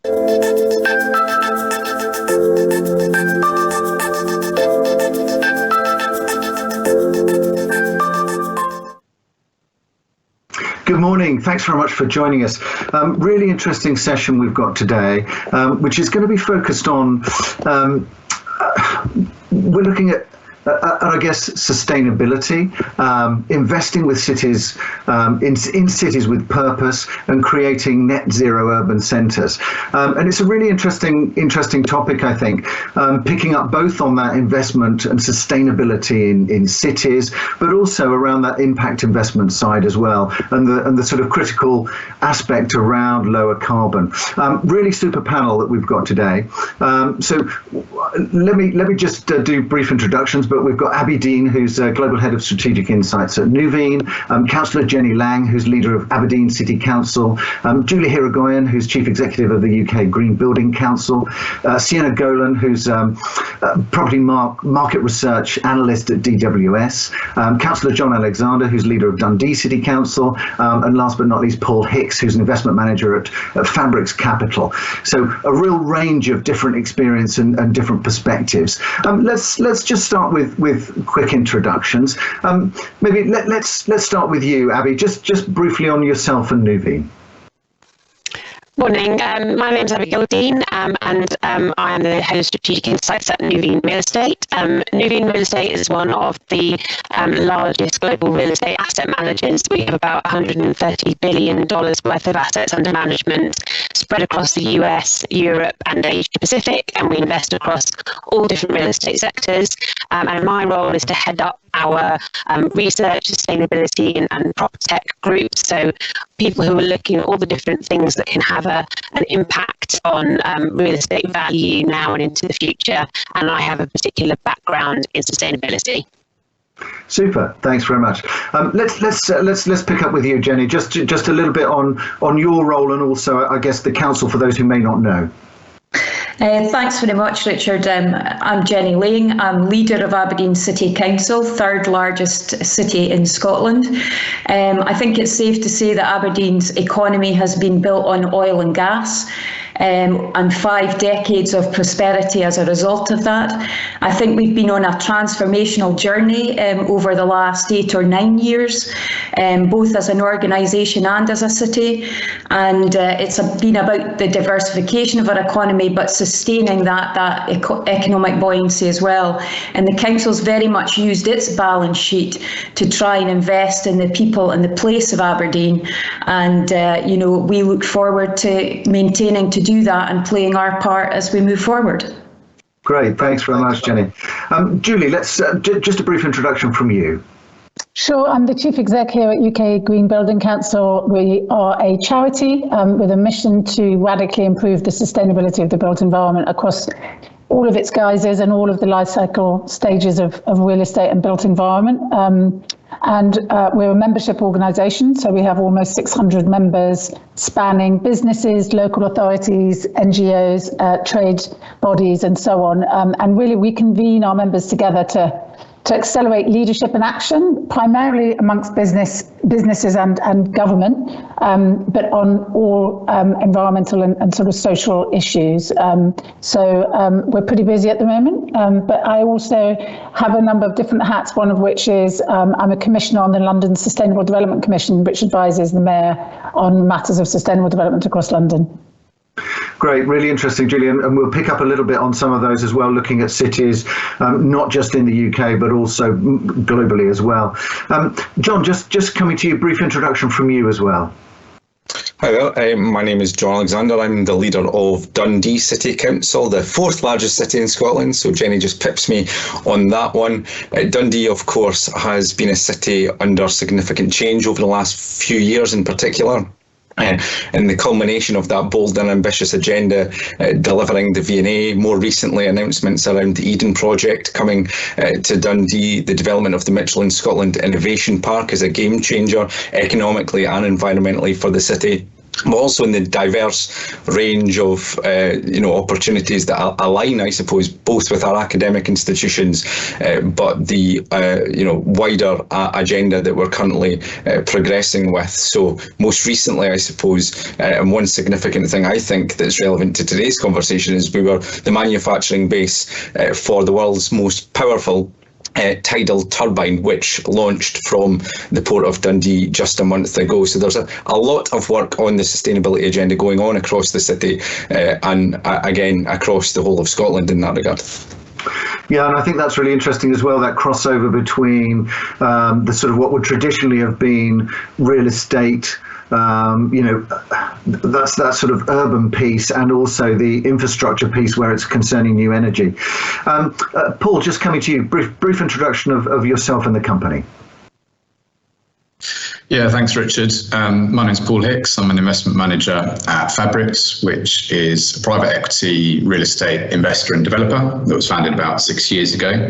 Good morning. Thanks very much for joining us. Really interesting session we've got today, which is going to be focused on, we're looking at I guess, sustainability, investing with cities, in cities with purpose, and creating net zero urban centres. And it's a really interesting topic, I think, picking up both on that investment and sustainability in cities, but also around that impact investment side as well, and the sort of critical aspect around lower carbon. Really super panel that we've got today. So let me just do brief introductions. But we've got Abigail, who's Global Head of Strategic Insights at Nuveen, Councillor Jenny Laing, who's leader of Aberdeen City Council, Julie Hirigoyen, who's Chief Executive of the UK Green Building Council, Siena Golan, who's Property Market Research Analyst at DWS, Councillor John Alexander, who's leader of Dundee City Council, and last but not least, Paul Hicks, who's an investment manager at Fabrix Capital. So a real range of different experience and different perspectives. Let's just start with quick introductions. Maybe let's start with you, Abby. Just briefly on yourself and Nuveen. Morning, my name is Abigail Dean, and I am the Head of Strategic Insights at Nuveen Real Estate. Nuveen Real Estate is one of the largest global real estate asset managers. We have about $130 billion worth of assets under management spread across the US, Europe and Asia Pacific, and we invest across all different real estate sectors. And my role is to head up our research, sustainability and prop tech groups. So people who are looking at all the different things that can have an impact on real estate value now and into the future. And I have a particular background in sustainability. Super, thanks very much. Let's pick up with you, Jenny. Just a little bit on your role and also, I guess, the council for those who may not know. Thanks very much, Richard. I'm Jenny Laing. I'm leader of Aberdeen City Council, third largest city in Scotland. I think it's safe to say that Aberdeen's economy has been built on oil and gas. And 5 decades of prosperity as a result of that. I think we've been on a transformational journey over the last 8 or 9 years, both as an organisation and as a city. And it's been about the diversification of our economy, but sustaining that economic buoyancy as well. And the council's very much used its balance sheet to try and invest in the people and the place of Aberdeen. And, we look forward to maintaining to do that and playing our part as we move forward. Great, thanks very much, Jenny. Julie, let's just a brief introduction from you. Sure, I'm the Chief Exec here at UK Green Building Council. We are a charity with a mission to radically improve the sustainability of the built environment across all of its guises and all of the life cycle stages of real estate and built environment. And we're a membership organisation, so we have almost 600 members spanning businesses, local authorities, NGOs, trade bodies and so on. And really we convene our members together to accelerate leadership and action, primarily amongst businesses and government, but on all environmental and sort of social issues. So we're pretty busy at the moment, but I also have a number of different hats, one of which is I'm a commissioner on the London Sustainable Development Commission, which advises the mayor on matters of sustainable development across London. Great, really interesting, Julian, and we'll pick up a little bit on some of those as well, looking at cities, not just in the UK, but also globally as well. John, just coming to you, brief introduction from you as well. Hi there, my name is John Alexander. I'm the leader of Dundee City Council, the 4th largest city in Scotland, so Jenny just pips me on that one. Dundee, of course, has been a city under significant change over the last few years in particular. And the culmination of that bold and ambitious agenda, delivering the V&A, more recently announcements around the Eden project coming to Dundee, the development of the Mitchell and Scotland Innovation Park is a game changer economically and environmentally for the city. but also in the diverse range of opportunities that align, I suppose, both with our academic institutions, but the wider agenda that we're currently progressing with. So most recently, I suppose, and one significant thing I think that's relevant to today's conversation is we were the manufacturing base for the world's most powerful tidal turbine, which launched from the port of Dundee just a month ago. So there's a lot of work on the sustainability agenda going on across the city and again across the whole of Scotland in that regard. Yeah, and I think that's really interesting as well, that crossover between the sort of what would traditionally have been real estate, that's that sort of urban piece, and also the infrastructure piece where it's concerning new energy. Paul, just coming to you, brief introduction of yourself and the company. Yeah, thanks, Richard. My name's Paul Hicks. I'm an investment manager at Fabrix, which is a private equity real estate investor and developer that was founded about 6 years ago.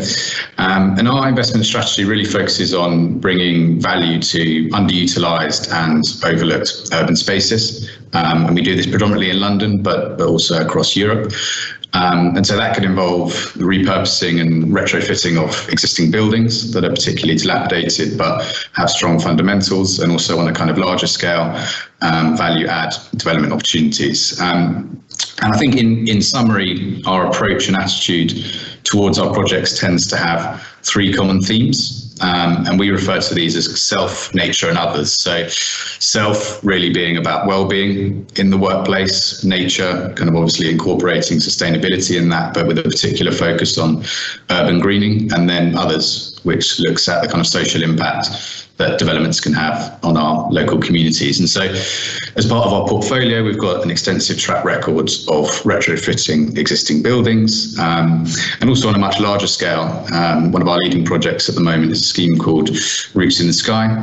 And our investment strategy really focuses on bringing value to underutilised and overlooked urban spaces. And we do this predominantly in London, but also across Europe. And so that could involve the repurposing and retrofitting of existing buildings that are particularly dilapidated but have strong fundamentals, and also on a kind of larger scale, value add development opportunities. And I think in summary, our approach and attitude towards our projects tends to have three common themes. And we refer to these as self, nature and others. So self really being about well-being in the workplace, nature kind of obviously incorporating sustainability in that, but with a particular focus on urban greening, and then others, which looks at the kind of social impact that developments can have on our local communities. And so as part of our portfolio, we've got an extensive track record of retrofitting existing buildings, and also on a much larger scale. One of our leading projects at the moment is a scheme called Roofs in the Sky,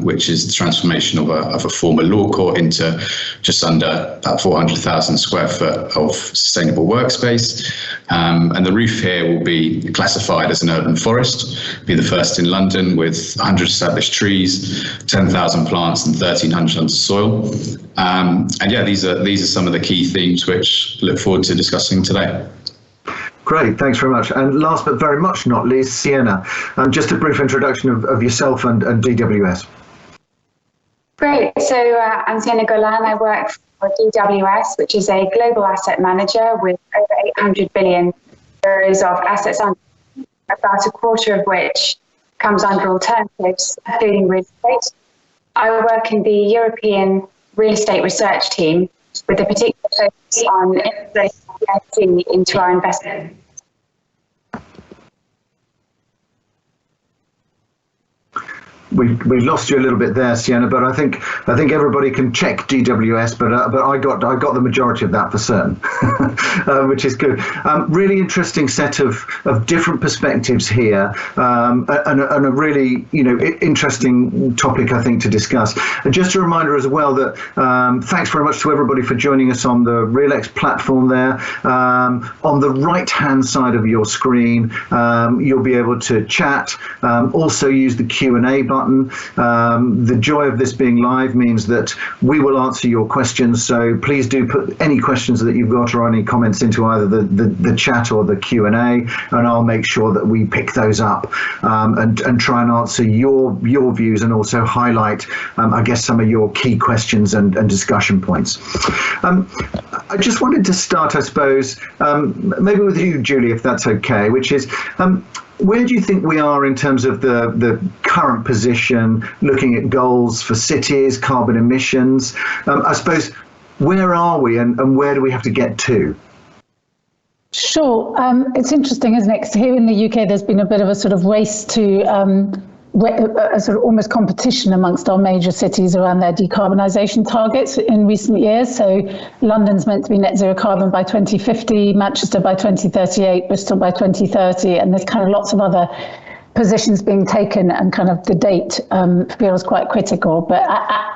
which is the transformation of a former law court into just under about 400,000 square foot of sustainable workspace. And the roof here will be classified as an urban forest, be the first in London with 100 established trees, 10,000 plants and 1,300 tons of soil. And yeah, these are some of the key themes which I look forward to discussing today. Great, thanks very much. And last but very much not least, Siena, just a brief introduction of yourself and DWS. Great, so I'm Siena Golan. I work for DWS, which is a global asset manager with over 800 billion euros of assets under, about a quarter of which comes under alternatives, including real estate. I work in the European real estate research team with a particular focus on integrating ESG into our investment. We lost you a little bit there, Siena, but I think everybody can check DWS, but I got the majority of that for certain, which is good. Really interesting set of different perspectives here, and a really interesting topic I think to discuss. And just a reminder as well that thanks very much to everybody for joining us on the RealX platform there. On the right hand side of your screen, you'll be able to chat. Also use the Q&A button. The joy of this being live means that we will answer your questions, so please do put any questions that you've got or any comments into either the chat or the Q&A, and I'll make sure that we pick those up and try and answer your views, and also highlight I guess some of your key questions and discussion points. I just wanted to start, I suppose, maybe with you, Julie, if that's okay, which is where do you think we are in terms of the current position, looking at goals for cities, carbon emissions? I suppose, where are we and where do we have to get to? Sure. It's interesting, isn't it? 'Cause here in the UK, there's been a bit of a sort of race to a sort of almost competition amongst our major cities around their decarbonisation targets in recent years. So London's meant to be net zero carbon by 2050, Manchester by 2038, Bristol by 2030, and there's kind of lots of other positions being taken, and kind of the date feels quite critical. But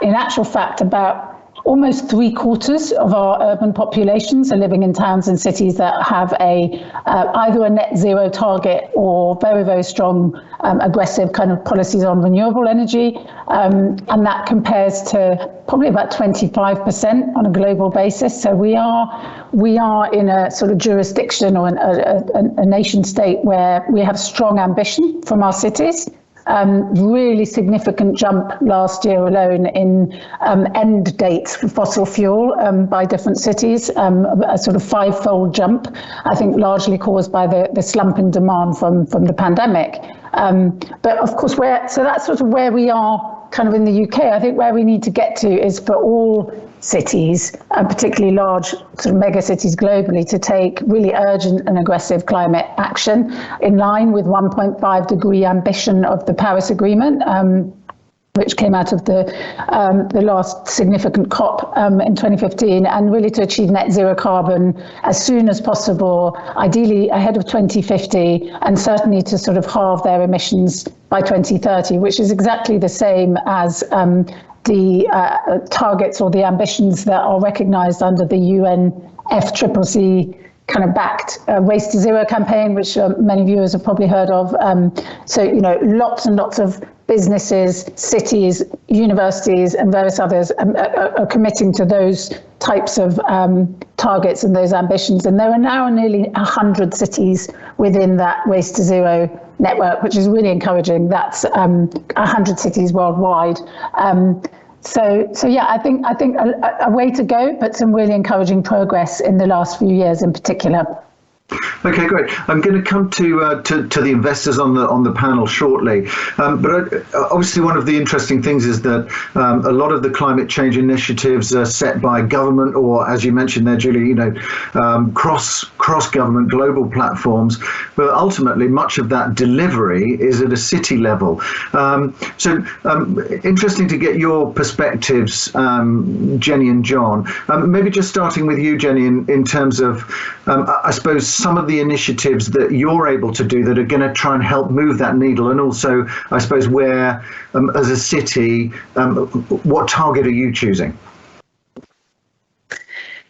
in actual fact, about almost 3/4 of our urban populations are living in towns and cities that have either a net zero target or very, very strong, aggressive kind of policies on renewable energy. And that compares to probably about 25% on a global basis. So we are in a sort of jurisdiction or a nation state where we have strong ambition from our cities. Really significant jump last year alone in end dates for fossil fuel by different cities, a sort of 5-fold jump, I think largely caused by the slump in demand from the pandemic. But of course, so that's sort of where we are kind of in the UK. I think where we need to get to is for all cities, particularly large sort of mega cities globally, to take really urgent and aggressive climate action in line with 1.5 degree ambition of the Paris Agreement, which came out of the last significant COP in 2015, and really to achieve net zero carbon as soon as possible, ideally ahead of 2050, and certainly to sort of halve their emissions by 2030, which is exactly the same as the targets or the ambitions that are recognised under the UNFCCC kind of backed Waste to Zero campaign, which many viewers have probably heard of. So, lots and lots of businesses, cities, universities and various others are committing to those types of targets and those ambitions. And there are now nearly 100 cities within that Waste to Zero network, which is really encouraging. That's 100 cities worldwide. So yeah, I think a way to go, but some really encouraging progress in the last few years in particular. Okay, great. I'm going to come to the investors on the panel shortly, but obviously one of the interesting things is that a lot of the climate change initiatives are set by government, or as you mentioned there, Julie, cross government global platforms, but ultimately much of that delivery is at a city level. So interesting to get your perspectives, Jenny and John. Maybe just starting with you, Jenny, in terms of I suppose some of the initiatives that you're able to do that are going to try and help move that needle, and also, I suppose, where, as a city, what target are you choosing?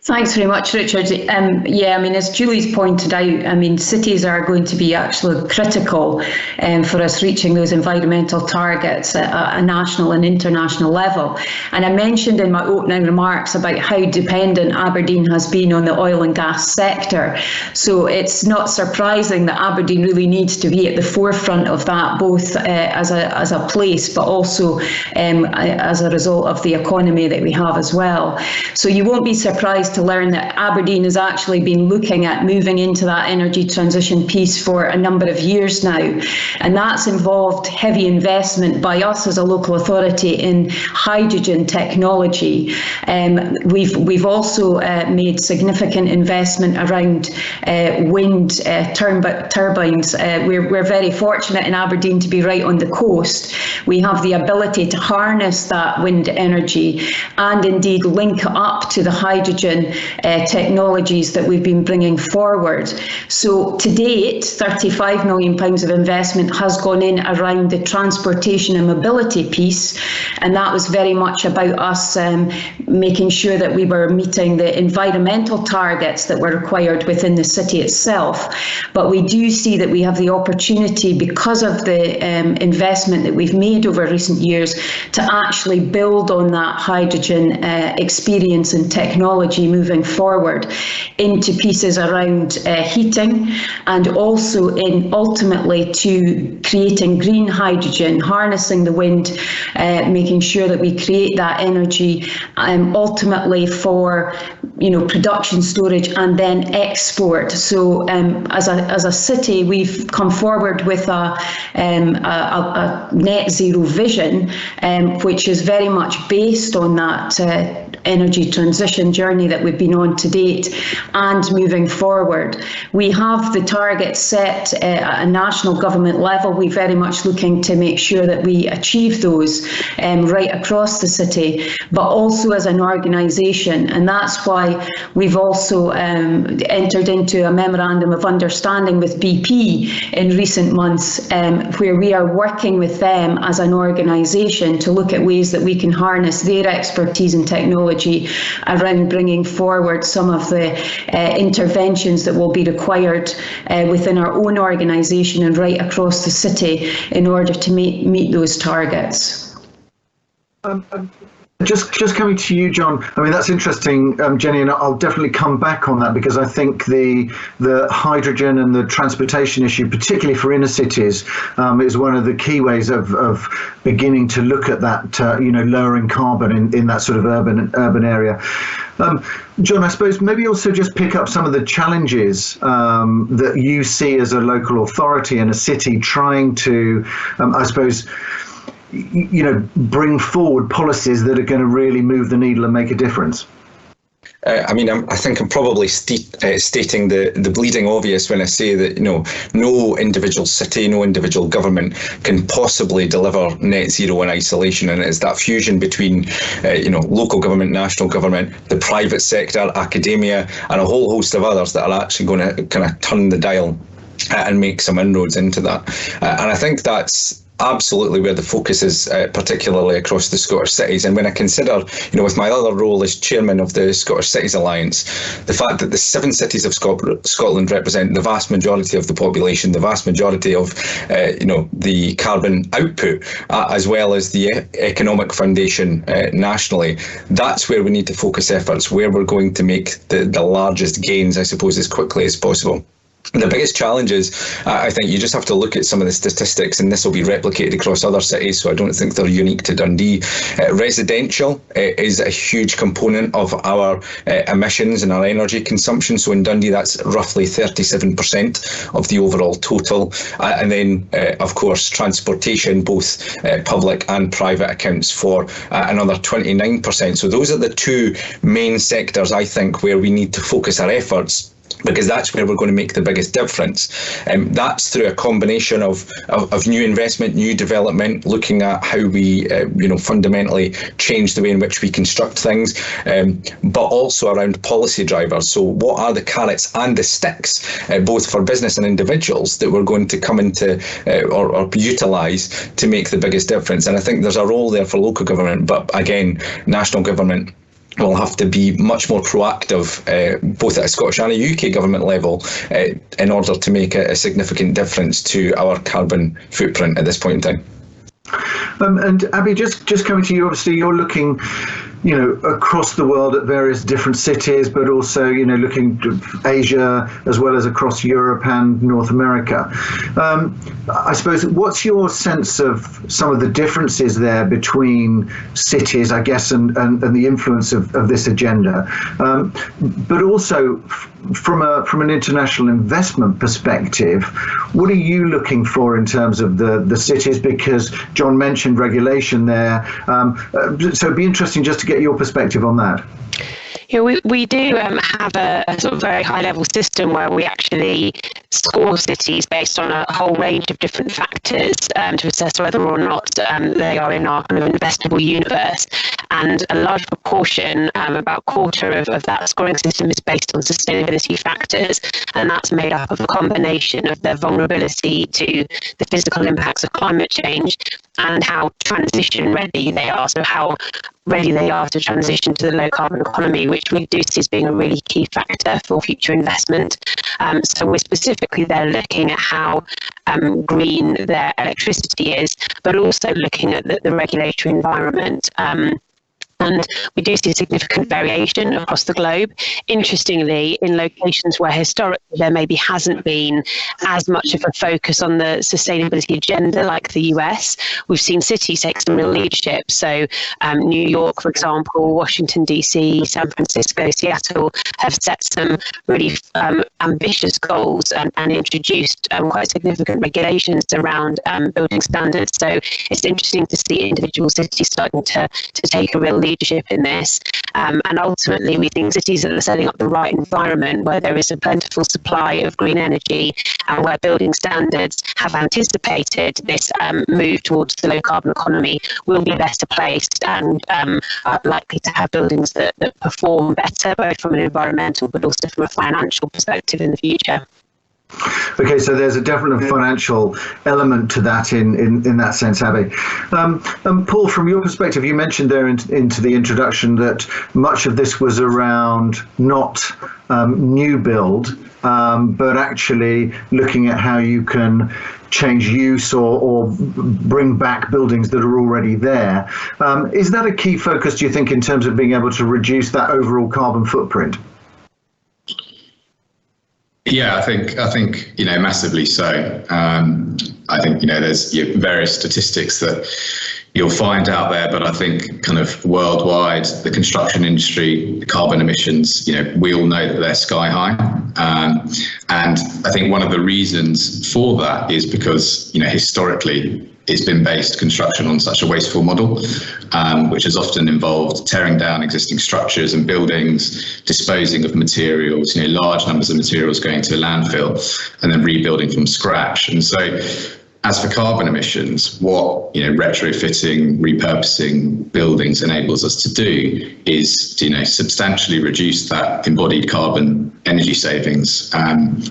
Thanks very much, Richard. As Julie's pointed out, cities are going to be actually critical for us reaching those environmental targets at a national and international level. And I mentioned in my opening remarks about how dependent Aberdeen has been on the oil and gas sector. So it's not surprising that Aberdeen really needs to be at the forefront of that, both as a place, but also as a result of the economy that we have as well. So you won't be surprised to learn that Aberdeen has actually been looking at moving into that energy transition piece for a number of years now, and that's involved heavy investment by us as a local authority in hydrogen technology. We've also made significant investment around wind turbines. We're very fortunate in Aberdeen to be right on the coast. We have the ability to harness that wind energy and indeed link up to the hydrogen technologies that we've been bringing forward. So to date, £35 million of investment has gone in around the transportation and mobility piece, and that was very much about us making sure that we were meeting the environmental targets that were required within the city itself. But we do see that we have the opportunity, because of the investment that we've made over recent years, to actually build on that hydrogen experience and technology moving forward into pieces around heating, and also in ultimately to creating green hydrogen, harnessing the wind, making sure that we create that energy ultimately for production, storage and then export. So as a city, we've come forward with a net zero vision, which is very much based on that energy transition journey that that we've been on to date and moving forward. We have the targets set at a national government level. We're very much looking to make sure that we achieve those right across the city, but also as an organisation. And that's why we've also entered into a memorandum of understanding with BP in recent months, where we are working with them as an organisation to look at ways that we can harness their expertise and technology around bringing forward some of the interventions that will be required within our own organisation and right across the city in order to meet those targets. Just coming to you, John. I mean, that's interesting, Jenny, and I'll definitely come back on that, because I think the hydrogen and the transportation issue, particularly for inner cities, is one of the key ways of beginning to look at that, lowering carbon in that sort of urban area. John, I suppose maybe also just pick up some of the challenges that you see as a local authority in a city trying to, I suppose, bring forward policies that are going to really move the needle and make a difference. I think I'm probably stating the bleeding obvious when I say that no individual city, no individual government can possibly deliver net zero in isolation, and it's that fusion between local government, national government, the private sector, academia, and a whole host of others that are actually going to kind of turn the dial and make some inroads into that. And I think that's absolutely where the focus is, particularly across the Scottish cities. And when I consider, with my other role as chairman of the Scottish Cities Alliance, the fact that the 7 cities of Scotland represent the vast majority of the population, the vast majority of, the carbon output, as well as the economic foundation nationally, that's where we need to focus efforts, where we're going to make the largest gains, I suppose, as quickly as possible. The biggest challenge is, I think you just have to look at some of the statistics, and this will be replicated across other cities, so I don't think they're unique to Dundee. Residential is a huge component of our emissions and our energy consumption. So in Dundee, that's roughly 37% of the overall total. And then, of course, transportation, both public and private, accounts for another 29%. So those are the two main sectors, I think, where we need to focus our efforts, because that's where we're going to make the biggest difference. That's through a combination of new investment, new development, looking at how we fundamentally change the way in which we construct things, but also around policy drivers. So what are the carrots and the sticks, both for business and individuals, that we're going to come into or utilise to make the biggest difference? And I think there's a role there for local government, but again, national government will have to be much more proactive, both at a Scottish and a UK government level, in order to make a significant difference to our carbon footprint at this point in time. And Abby, just coming to you, obviously you're looking, across the world at various different cities, but also, looking to Asia as well as across Europe and North America. I suppose, what's your sense of some of the differences there between cities, I guess, and the influence of this agenda, but also from an international investment perspective, what are you looking for in terms of the cities? Because John mentioned regulation there, so it'd be interesting just to get your perspective on that. Yeah, we do have a sort of very high level system where we actually score cities based on a whole range of different factors to assess whether or not they are in our kind of investable universe. And a large proportion, about a quarter of that scoring system, is based on sustainability factors. And that's made up of a combination of their vulnerability to the physical impacts of climate change and how transition ready they are. So how ready they are to transition to the low carbon economy, which we do see as being a really key factor for future investment. So we're specifically there looking at how green their electricity is, but also looking at the regulatory environment. And we do see significant variation across the globe. Interestingly, in locations where historically there maybe hasn't been as much of a focus on the sustainability agenda, like the US, we've seen cities take some real leadership. So New York, for example, Washington, DC, San Francisco, Seattle have set some really ambitious goals and introduced quite significant regulations around building standards. So it's interesting to see individual cities starting to take a real leadership in this. And ultimately, we think cities that are setting up the right environment where there is a plentiful supply of green energy and where building standards have anticipated this move towards the low carbon economy will be better placed and are likely to have buildings that perform better, both from an environmental but also from a financial perspective in the future. Okay, so there's a definite financial element to that in that sense, Abby. Paul, from your perspective, you mentioned there into the introduction that much of this was around not new build, but actually looking at how you can change use or bring back buildings that are already there. Is that a key focus, do you think, in terms of being able to reduce that overall carbon footprint? Yeah, I think massively so. I think there's various statistics that you'll find out there, but I think kind of worldwide, the construction industry, the carbon emissions, we all know that they're sky high. And I think one of the reasons for that is because historically it's been based construction on such a wasteful model, which has often involved tearing down existing structures and buildings, disposing of materials, large numbers of materials going to landfill, and then rebuilding from scratch. And so, as for carbon emissions, what retrofitting, repurposing buildings enables us to do is to substantially reduce that embodied carbon energy savings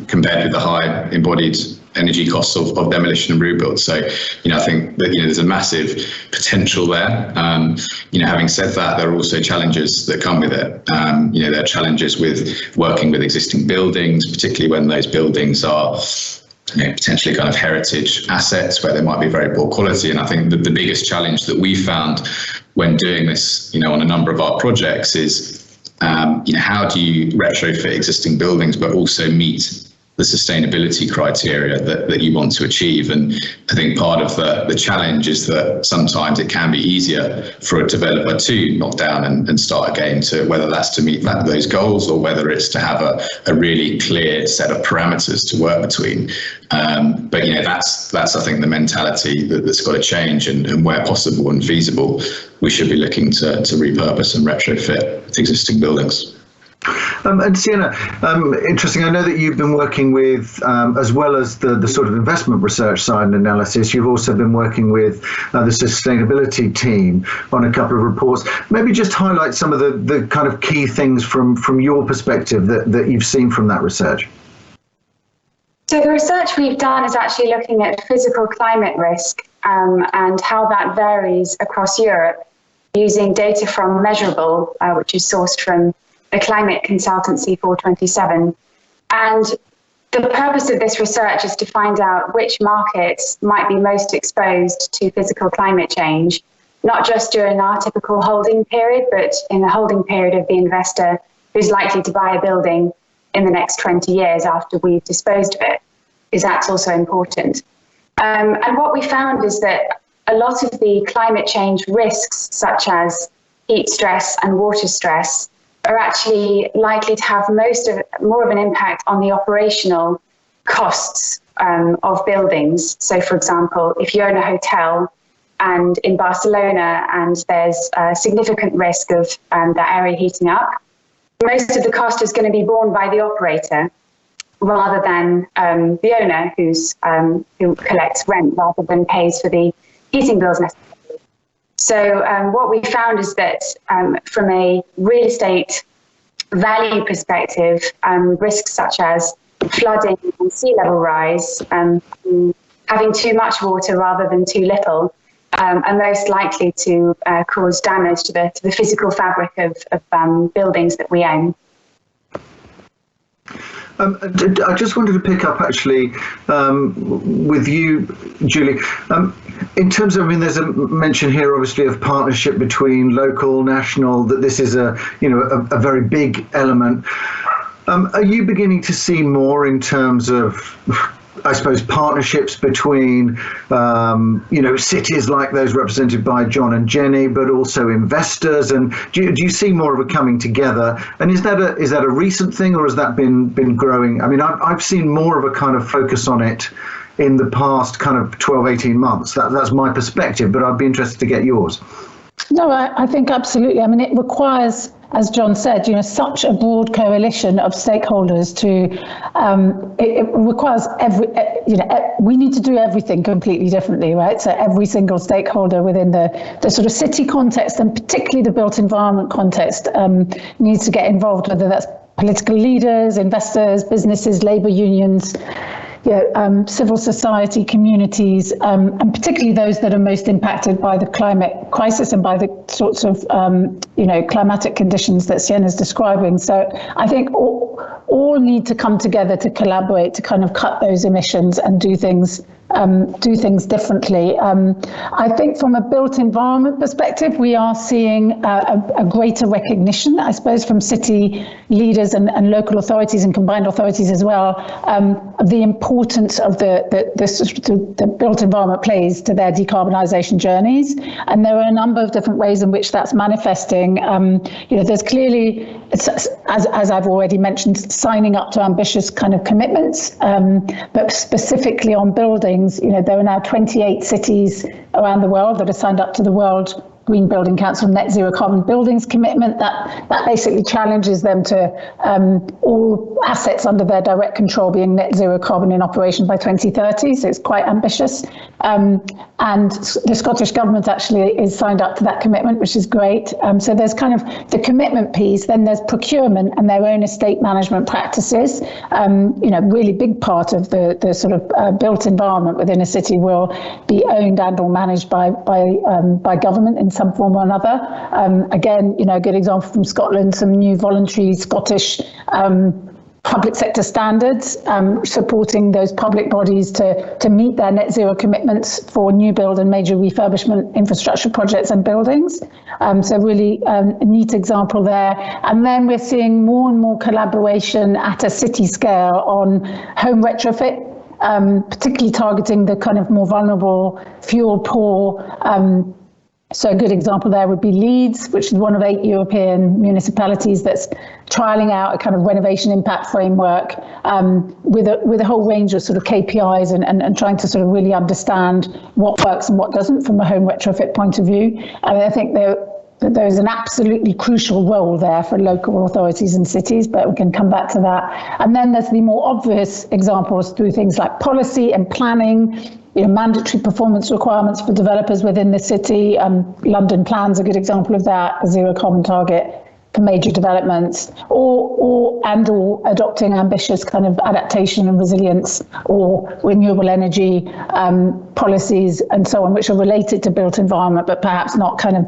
compared with the high embodied energy costs of demolition and rebuild. So, I think that there's a massive potential there. Having said that, there are also challenges that come with it. There are challenges with working with existing buildings, particularly when those buildings are potentially kind of heritage assets where they might be very poor quality. And I think that the biggest challenge that we found when doing this, on a number of our projects is, how do you retrofit existing buildings but also meet the sustainability criteria that you want to achieve? And I think part of the challenge is that sometimes it can be easier for a developer to knock down and start again, to whether that's to meet those goals or whether it's to have a really clear set of parameters to work between. But that's I think the mentality that's got to change, and where possible and feasible, we should be looking to repurpose and retrofit existing buildings. And Siena, interesting. I know that you've been working with, as well as the sort of investment research side and analysis, you've also been working with the sustainability team on a couple of reports. Maybe just highlight some of the kind of key things from your perspective that you've seen from that research. So the research we've done is actually looking at physical climate risk and how that varies across Europe using data from Measurable, which is sourced from the climate consultancy 427. And the purpose of this research is to find out which markets might be most exposed to physical climate change, not just during our typical holding period, but in the holding period of the investor who's likely to buy a building in the next 20 years after we've disposed of it, because that's also important. And what we found is that a lot of the climate change risks, such as heat stress and water stress, are actually likely to have more of an impact on the operational costs of buildings. So, for example, if you own a hotel and in Barcelona and there's a significant risk of that area heating up, most of the cost is going to be borne by the operator rather than the owner who collects rent rather than pays for the heating bills necessarily. So what we found is that from a real estate value perspective, risks such as flooding and sea level rise, having too much water rather than too little, are most likely to cause damage to the physical fabric of buildings that we own. I just wanted to pick up actually with you, Julie. In terms of, there's a mention here obviously of partnership between local, national, that this is a very big element. Are you beginning to see more in terms of, I suppose, partnerships between, cities like those represented by John and Jenny, but also investors? And do you see more of a coming together? And is that a recent thing, or has that been growing? I've seen more of a kind of focus on it in the past kind of 12, 18 months. That's my perspective, but I'd be interested to get yours. No, I think absolutely. I mean, it requires, as John said, such a broad coalition of stakeholders to, it requires we need to do everything completely differently, right? So every single stakeholder within the sort of city context, and particularly the built environment context, needs to get involved, whether that's political leaders, investors, businesses, labour unions, civil society, communities, and particularly those that are most impacted by the climate crisis and by the sorts of, climatic conditions that Siena is describing. So I think all need to come together to collaborate to kind of cut those emissions and do things differently. I think from a built environment perspective, we are seeing a greater recognition, I suppose, from city leaders and local authorities and combined authorities as well, of the importance of the built environment plays to their decarbonisation journeys. And there are a number of different ways in which that's manifesting. There's clearly, as I've already mentioned, signing up to ambitious kind of commitments, but specifically on buildings. There are now 28 cities around the world that are signed up to the World Green Building Council Net Zero Carbon Buildings commitment. That basically challenges them to all assets under their direct control being net zero carbon in operation by 2030. So it's quite ambitious. And the Scottish Government actually is signed up to that commitment, which is great. So there's kind of the commitment piece, then there's procurement and their own estate management practices. Really big part of the sort of built environment within a city will be owned and or managed by government in some form or another. Again, a good example from Scotland, some new voluntary Scottish public sector standards, supporting those public bodies to meet their net zero commitments for new build and major refurbishment infrastructure projects and buildings. So really a neat example there. And then we're seeing more and more collaboration at a city scale on home retrofit, particularly targeting the kind of more vulnerable, fuel poor. So a good example there would be Leeds, which is one of 8 European municipalities that's trialling out a kind of renovation impact framework with a whole range of sort of KPIs and trying to sort of really understand what works and what doesn't from a home retrofit point of view. And I think there's an absolutely crucial role there for local authorities and cities, but we can come back to that. And then there's the more obvious examples through things like policy and planning, mandatory performance requirements for developers within the city. London Plan's a good example of that, a zero carbon target for major developments, or adopting ambitious kind of adaptation and resilience or renewable energy policies and so on, which are related to built environment, but perhaps not kind of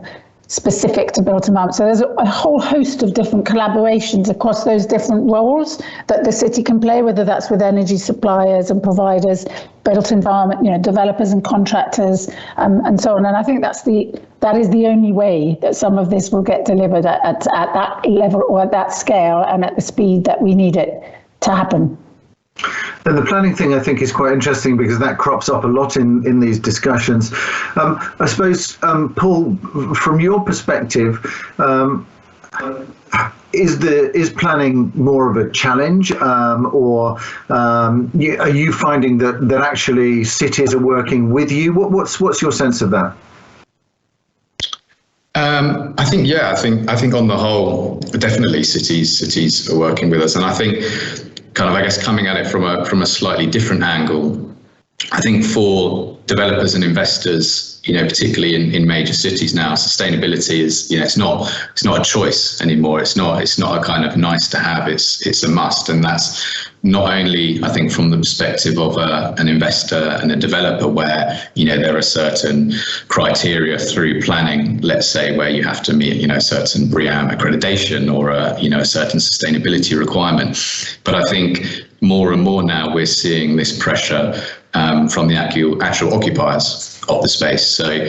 specific to built environment. So there's a whole host of different collaborations across those different roles that the city can play, whether that's with energy suppliers and providers, built environment, developers and contractors, and so on. And I think that is the only way that some of this will get delivered at that level or at that scale and at the speed that we need it to happen. And the planning thing, I think, is quite interesting because that crops up a lot in these discussions. I suppose, Paul, from your perspective, is planning more of a challenge, or are you finding that actually cities are working with you? What's your sense of that? I think on the whole, definitely cities are working with us, and I think coming at it from a slightly different angle, I think for developers and investors, particularly in major cities now, sustainability is, it's not a choice anymore. It's not a kind of nice to have. It's a must, and that's not only, I think, from the perspective of an investor and a developer, where there are certain criteria through planning, let's say, where you have to meet a certain BREEAM accreditation or a certain sustainability requirement. But I think more and more now we're seeing this pressure from the actual occupiers of the space. So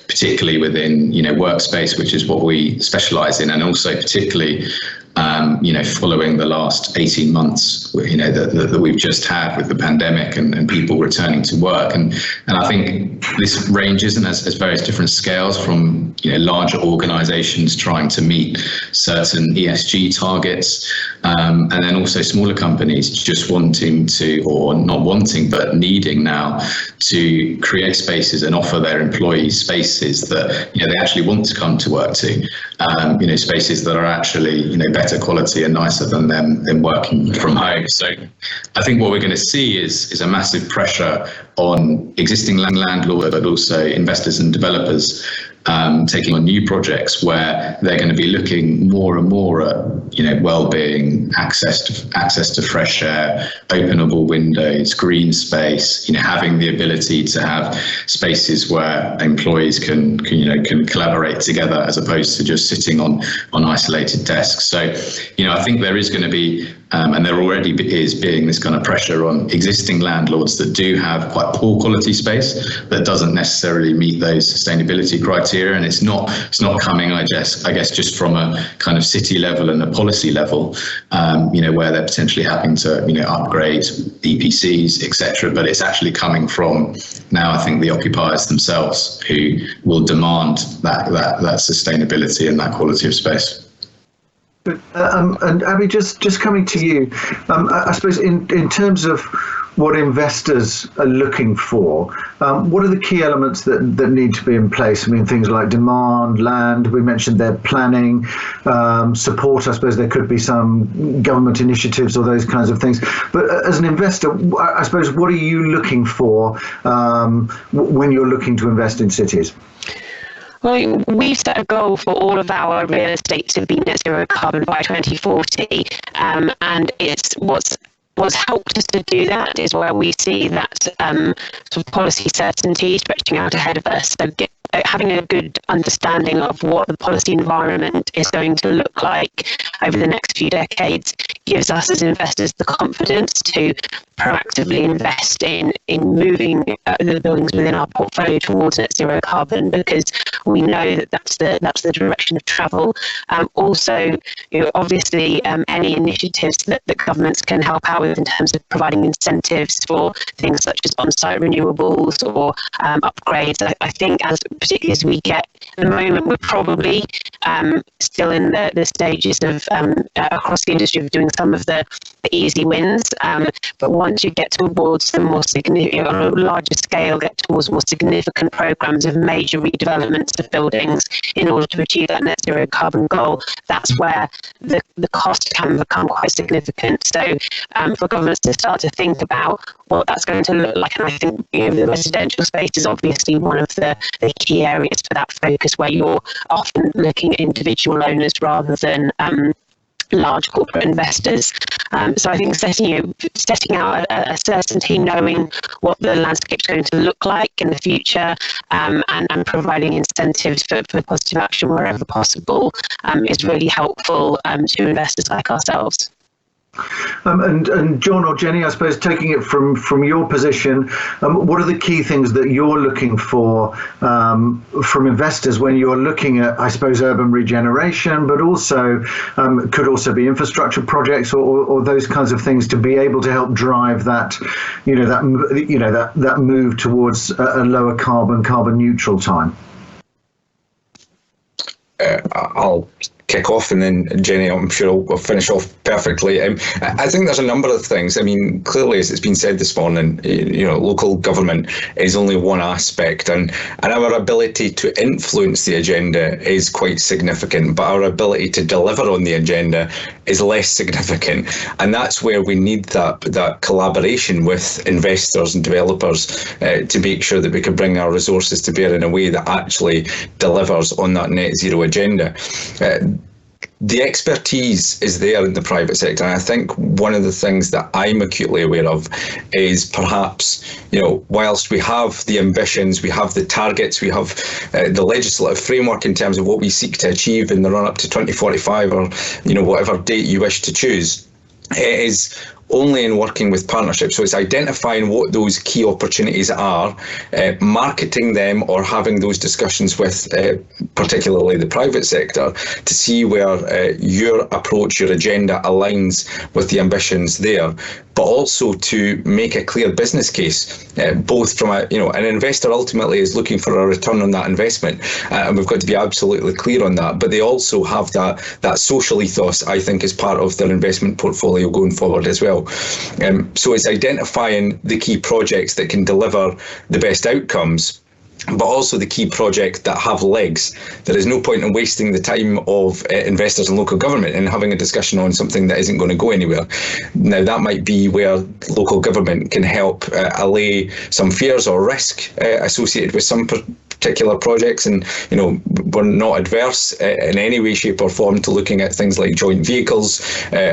particularly within workspace, which is what we specialise in, and also particularly following the last 18 months, that we've just had with the pandemic and people returning to work. And I think this ranges and has various different scales from, larger organizations trying to meet certain ESG targets, and then also smaller companies just wanting to, or not wanting, but needing now to create spaces and offer their employees spaces that, they actually want to come to work to, spaces that are actually, better quality and nicer than them working from home. So I think what we're going to see is a massive pressure on existing landlords, but also investors and developers taking on new projects where they're going to be looking more and more at, well-being, access to fresh air, openable windows, green space, having the ability to have spaces where employees can collaborate together as opposed to just sitting on isolated desks. So, I think there is going to be, and there already is being, this kind of pressure on existing landlords that do have quite poor quality space that doesn't necessarily meet those sustainability criteria. And it's not coming, I guess, just from a kind of city level and a policy level, where they're potentially having to, upgrade EPCs, etc. But it's actually coming from now, I think, the occupiers themselves who will demand that sustainability and that quality of space. And Abby, just coming to you, I suppose in terms of what investors are looking for, what are the key elements that need to be in place? I mean, things like demand, land, we mentioned their planning, support, I suppose there could be some government initiatives or those kinds of things. But as an investor, I suppose, what are you looking for when you're looking to invest in cities? Well, we've set a goal for all of our real estate to be net zero carbon by 2040, and it's what's helped us to do that is where we see that sort of policy certainty stretching out ahead of us. So having a good understanding of what the policy environment is going to look like over the next few decades gives us as investors the confidence to proactively invest in moving the buildings within our portfolio towards net zero carbon, because we know that that's the direction of travel. Also, obviously, any initiatives that governments can help out with in terms of providing incentives for things such as on-site renewables or upgrades. I think particularly as we get at the moment, we're probably still in the stages of across the industry of doing some of the easy wins, but once you get towards the more significant, on a larger scale, get towards more significant programs of major redevelopments of buildings in order to achieve that net zero carbon goal, that's where the cost can become quite significant. So for governments to start to think about what that's going to look like, and I think the residential space is obviously one of the key areas for that focus, where you're often looking at individual owners rather than large corporate investors. So I think setting out a certainty, knowing what the landscape is going to look like in the future, and providing incentives for positive action wherever possible is really helpful to investors like ourselves. And John or Jenny, I suppose, taking it from your position, what are the key things that you're looking for from investors when you're looking at, I suppose, urban regeneration, but also could also be infrastructure projects or those kinds of things to be able to help drive that, that move towards a lower carbon neutral time? I'll kick off, and then Jenny, I'm sure, will finish off perfectly. I think there's a number of things. I mean, clearly, as it's been said this morning, local government is only one aspect, and our ability to influence the agenda is quite significant, but our ability to deliver on the agenda is less significant. And that's where we need that collaboration with investors and developers to make sure that we can bring our resources to bear in a way that actually delivers on that net zero agenda. The expertise is there in the private sector, and I think one of the things that I'm acutely aware of is perhaps, whilst we have the ambitions, we have the targets, we have the legislative framework in terms of what we seek to achieve in the run-up to 2045 or, whatever date you wish to choose, it is only in working with partnerships. So it's identifying what those key opportunities are, marketing them, or having those discussions with particularly the private sector to see where your approach, your agenda aligns with the ambitions there, but also to make a clear business case, both from an investor ultimately is looking for a return on that investment, and we've got to be absolutely clear on that, but they also have that social ethos, I think, as part of their investment portfolio going forward as well. So it's identifying the key projects that can deliver the best outcomes, but also the key projects that have legs. There is no point in wasting the time of investors and local government and having a discussion on something that isn't going to go anywhere. Now, that might be where local government can help allay some fears or risk associated with some particular projects, and we're not adverse in any way, shape or form to looking at things like joint vehicles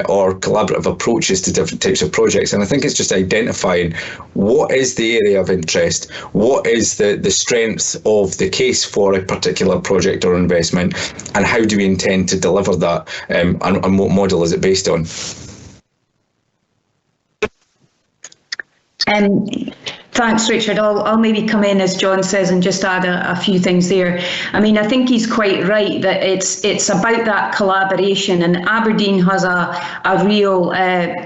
or collaborative approaches to different types of projects. And I think it's just identifying what is the area of interest, what is the strength of the case for a particular project or investment, and how do we intend to deliver that, and what model is it based on. Thanks, Richard. I'll maybe come in, as John says, and just add a few things there. I mean, I think he's quite right that it's about that collaboration, and Aberdeen has a real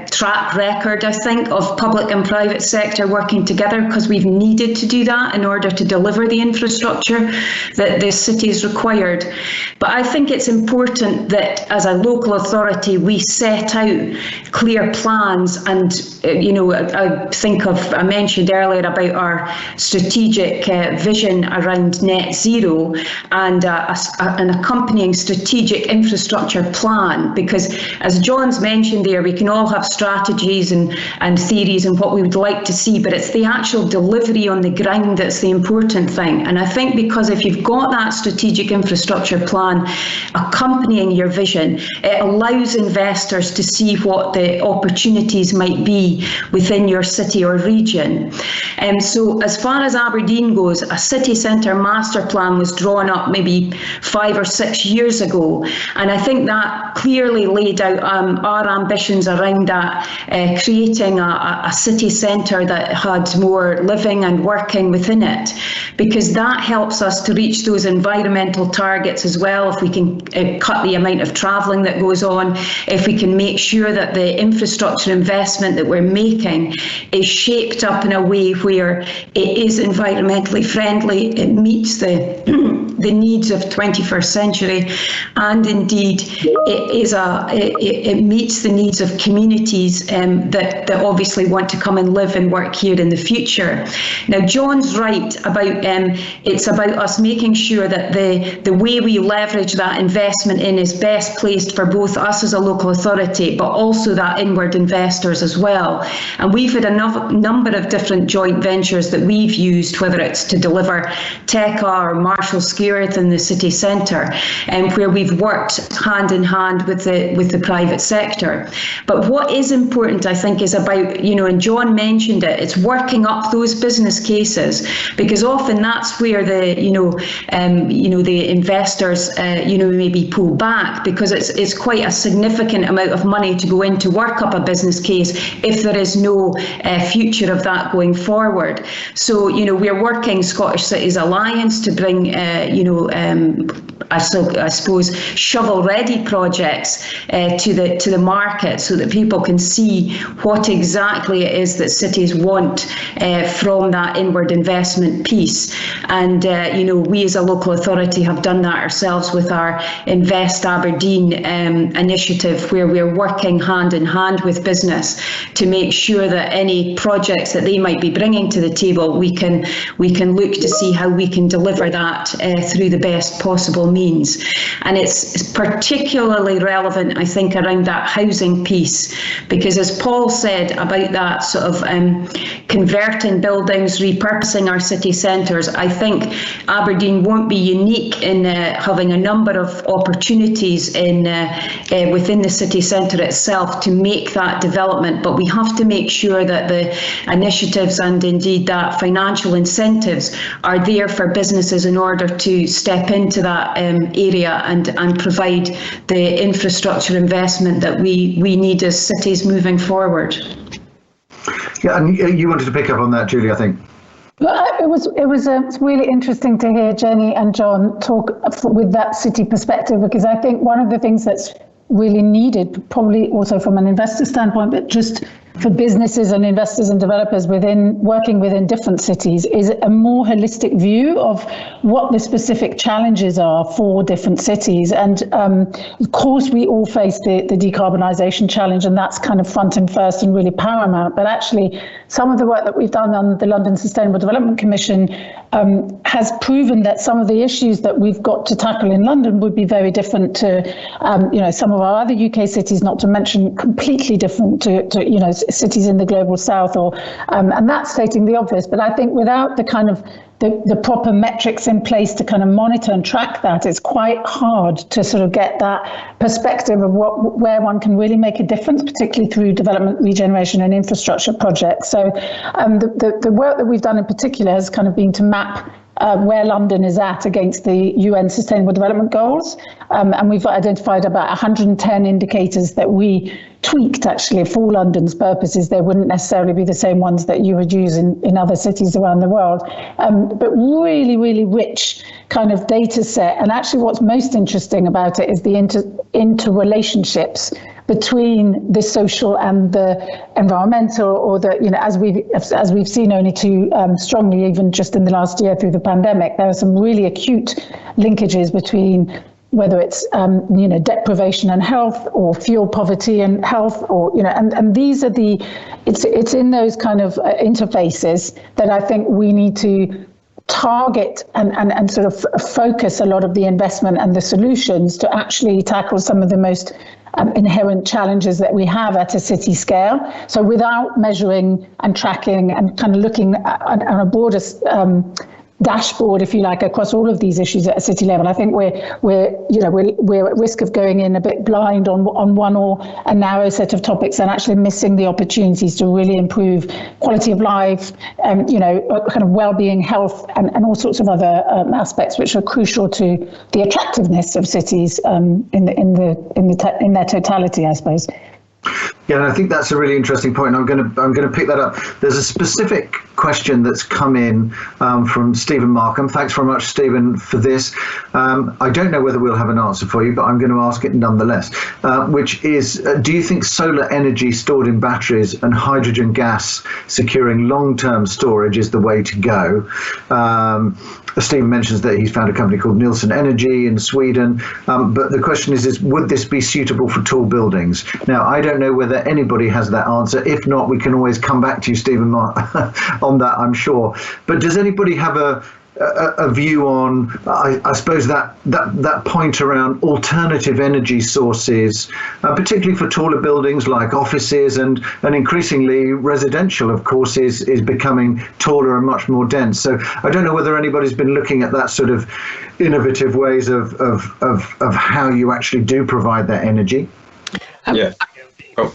track record, I think, of public and private sector working together, because we've needed to do that in order to deliver the infrastructure that the city is required. But I think it's important that as a local authority we set out clear plans, and I mentioned earlier about our strategic vision around net zero, and an accompanying strategic infrastructure plan, because as John's mentioned there, we can all have strategies and theories and what we would like to see, but it's the actual delivery on the ground that's the important thing. And I think because if you've got that strategic infrastructure plan accompanying your vision, it allows investors to see what the opportunities might be within your city or region. So as far as Aberdeen goes, a city centre master plan was drawn up maybe 5 or 6 years ago, and I think that clearly laid out our ambitions around that, creating a city centre that had more living and working within it, because that helps us to reach those environmental targets as well. If we can cut the amount of travelling that goes on, if we can make sure that the infrastructure investment that we're making is shaped up in a way where it is environmentally friendly, it meets the needs of 21st century, and indeed it meets the needs of communities that obviously want to come and live and work here in the future. Now, John's right about it's about us making sure that the way we leverage that investment in is best placed for both us as a local authority, but also that inward investors as well. And we've had a number of different joint ventures that we've used, whether it's to deliver Cllr or Marshall Skewerth in the city centre, where we've worked hand in hand with the private sector. But what is important, I think, is about, and John mentioned it, it's working up those business cases, because often that's where the investors maybe pull back, because it's quite a significant amount of money to go in to work up a business case if there is no future of that going forward. So we're working Scottish Cities Alliance to bring I suppose shovel-ready projects to the market, so that people can see what exactly it is that cities want from that inward investment piece. And we as a local authority have done that ourselves with our Invest Aberdeen initiative, where we're working hand in hand with business to make sure that any projects that they might be bringing to the table, we can look to see how we can deliver that through the best possible means. And it's particularly relevant, I think, around that housing piece, because as Paul said about that sort of converting buildings, repurposing our city centres, I think Aberdeen won't be unique in having a number of opportunities within the city centre itself to make that development, but we have to make sure that the initiatives and indeed that financial incentives are there for businesses in order to step into that area and provide the infrastructure investment that we need as cities moving forward. Yeah, and you wanted to pick up on that, Julie, I think. It was really interesting to hear Jenny and John talk with that city perspective, because I think one of the things that's really needed, probably also from an investor standpoint, but just for businesses and investors and developers working within different cities, is a more holistic view of what the specific challenges are for different cities. And of course, we all face the decarbonisation challenge, and that's kind of front and first and really paramount. But actually, some of the work that we've done on the London Sustainable Development Commission has proven that some of the issues that we've got to tackle in London would be very different to, some of our other UK cities, not to mention completely different to cities in the global south, and that's stating the obvious. But I think without the kind of the proper metrics in place to kind of monitor and track that, it's quite hard to sort of get that perspective of where one can really make a difference, particularly through development, regeneration and infrastructure projects. So the work that we've done in particular has kind of been to map where London is at against the UN Sustainable Development Goals. And we've identified about 110 indicators that we tweaked actually for London's purposes. They wouldn't necessarily be the same ones that you would use in other cities around the world. But really, really rich kind of data set. And actually what's most interesting about it is the interrelationships between the social and the environmental, or the, as we've seen only too strongly, even just in the last year through the pandemic, there are some really acute linkages between whether it's deprivation and health, or fuel poverty and health, or and these are it's in those kind of interfaces that I think we need to target and sort of focus a lot of the investment and the solutions to actually tackle some of the most inherent challenges that we have at a city scale. So without measuring and tracking and kind of looking on a broader dashboard, if you like, across all of these issues at a city level, I think we're at risk of going in a bit blind on one or a narrow set of topics, and actually missing the opportunities to really improve quality of life, kind of well-being, health, and all sorts of other aspects which are crucial to the attractiveness of cities in their totality, I suppose. Yeah, and I think that's a really interesting point. I'm going to pick that up. There's a specific question that's come in from Stephen Markham. Thanks very much, Stephen, for this. I don't know whether we'll have an answer for you, but I'm going to ask it nonetheless, which is, do you think solar energy stored in batteries and hydrogen gas securing long-term storage is the way to go? Stephen mentions that he's found a company called Nielsen Energy in Sweden, but the question is would this be suitable for tall buildings? Now, I don't know whether anybody has that answer. If not, we can always come back to you, Stephen, on that, I'm sure. But does anybody have a view on, I suppose, that point around alternative energy sources, particularly for taller buildings like offices, and increasingly residential, of course, is becoming taller and much more dense. So I don't know whether anybody's been looking at that sort of innovative ways of how you actually do provide that energy. Yeah. Oh,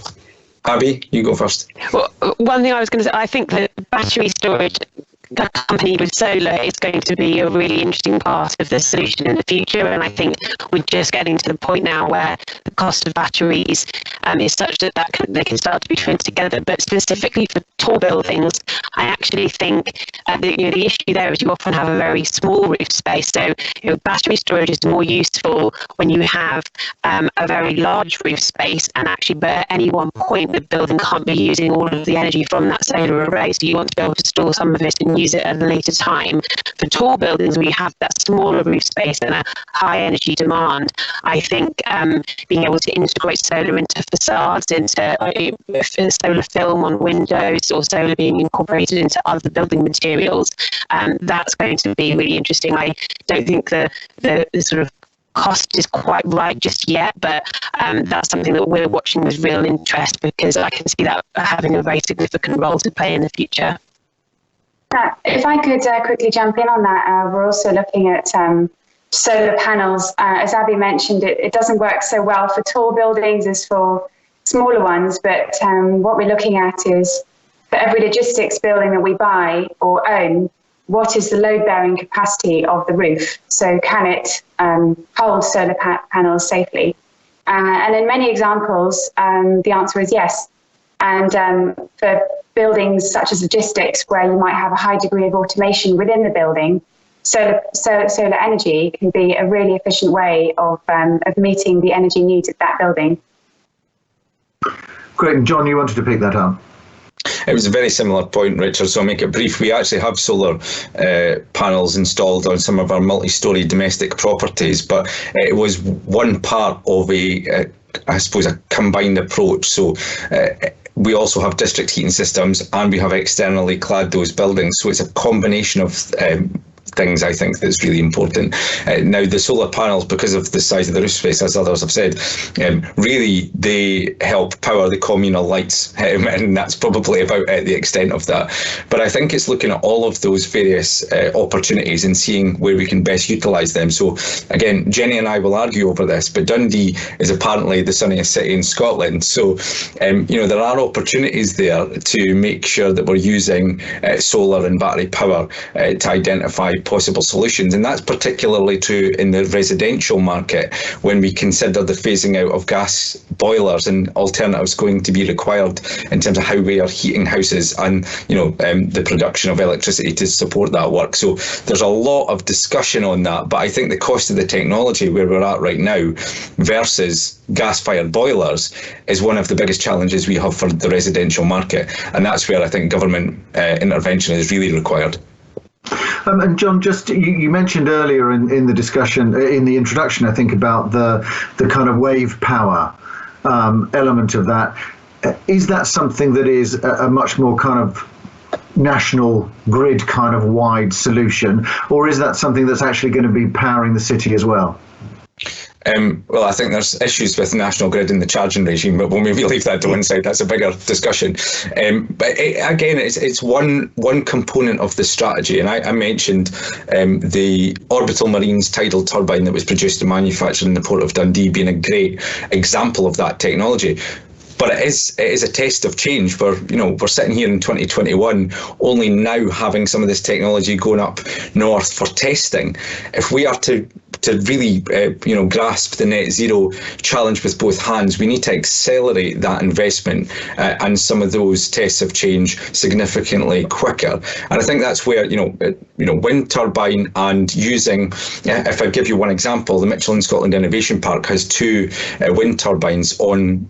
Abby, you go first. Well, one thing I was going to say, I think that battery storage accompanied with solar is going to be a really interesting part of the solution in the future. And I think we're just getting to the point now where the cost of batteries is such that they can start to be trimmed together. But specifically for tall buildings, I actually think the issue there is you often have a very small roof space. So battery storage is more useful when you have a very large roof space, and actually, but at any one point the building can't be using all of the energy from that solar array. So you want to be able to store some of it and use it at a later time. For tall buildings, where you have that smaller roof space and a high energy demand, I think being able to integrate solar into facades, into solar film on windows, or solar being incorporated into other building materials, that's going to be really interesting. I don't think the sort of cost is quite right just yet, but that's something that we're watching with real interest, because I can see that having a very significant role to play in the future. If I could quickly jump in on that, we're also looking at solar panels. As Abby mentioned, it doesn't work so well for tall buildings as for smaller ones, but what we're looking at is, for every logistics building that we buy or own, what is the load-bearing capacity of the roof? So can it hold solar panels safely? And in many examples, the answer is yes. And for buildings such as logistics, where you might have a high degree of automation within the building, solar energy can be a really efficient way of meeting the energy needs of that building. Great. And John, you wanted to pick that up? It was a very similar point, Richard, so I'll make it brief. We actually have solar panels installed on some of our multi-storey domestic properties, but it was one part of a combined approach. So we also have district heating systems, and we have externally clad those buildings. So it's a combination of things, I think, that's really important. Now, the solar panels, because of the size of the roof space, as others have said, really they help power the communal lights, and that's probably about the extent of that. But I think it's looking at all of those various opportunities and seeing where we can best utilise them. So again, Jenny and I will argue over this, but Dundee is apparently the sunniest city in Scotland. So there are opportunities there to make sure that we're using solar and battery power to identify possible solutions, and that's particularly true in the residential market when we consider the phasing out of gas boilers and alternatives going to be required in terms of how we are heating houses and the production of electricity to support that work. So there's a lot of discussion on that, but I think the cost of the technology where we're at right now versus gas-fired boilers is one of the biggest challenges we have for the residential market, and that's where I think government intervention is really required. And John, just you mentioned earlier in the discussion, in the introduction, I think, about the kind of wave power element of that. Is that something that is a much more kind of national grid kind of wide solution, or is that something that's actually going to be powering the city as well? Well, I think there's issues with national grid and the charging regime, but we'll maybe leave that to one side. That's a bigger discussion. But again, it's one component of the strategy. And I mentioned the Orbital Marine's tidal turbine that was produced and manufactured in the Port of Dundee being a great example of that technology. But it is a test of change. We're sitting here in 2021, only now having some of this technology going up north for testing. If we are to really grasp the net zero challenge with both hands, we need to accelerate that investment and some of those tests of change significantly quicker. And I think that's where wind turbine and using, if I give you one example, the Mitchell in Scotland Innovation Park has two wind turbines on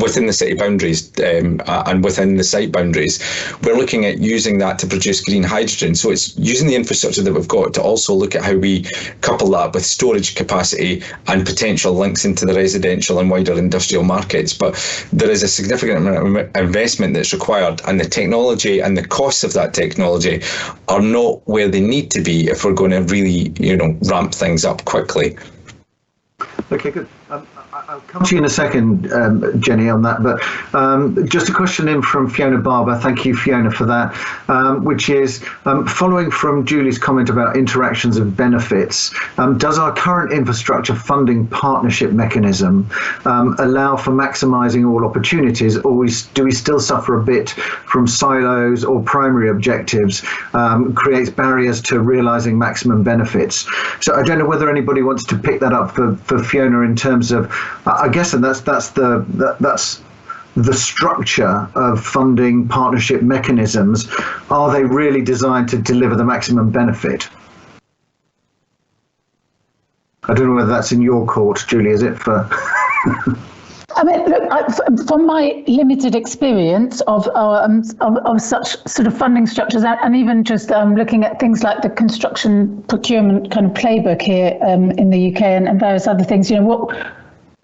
within the city boundaries and within the site boundaries. We're looking at using that to produce green hydrogen. So it's using the infrastructure that we've got to also look at how we couple that with storage capacity and potential links into the residential and wider industrial markets. But there is a significant amount of investment that's required, and the technology and the costs of that technology are not where they need to be if we're going to really ramp things up quickly. Okay, good. I'll come to you in a second, Jenny, on that, but just a question in from Fiona Barber. Thank you, Fiona, for that, which is following from Julie's comment about interactions of benefits, does our current infrastructure funding partnership mechanism allow for maximising all opportunities, or do we still suffer a bit from silos or primary objectives, creates barriers to realising maximum benefits? So I don't know whether anybody wants to pick that up for Fiona in terms of, I guess, and that's the structure of funding partnership mechanisms. Are they really designed to deliver the maximum benefit? I don't know whether that's in your court, Julie. Is it for? I mean, look, from my limited experience of such sort of funding structures, and even just looking at things like the construction procurement kind of playbook here in the UK and various other things,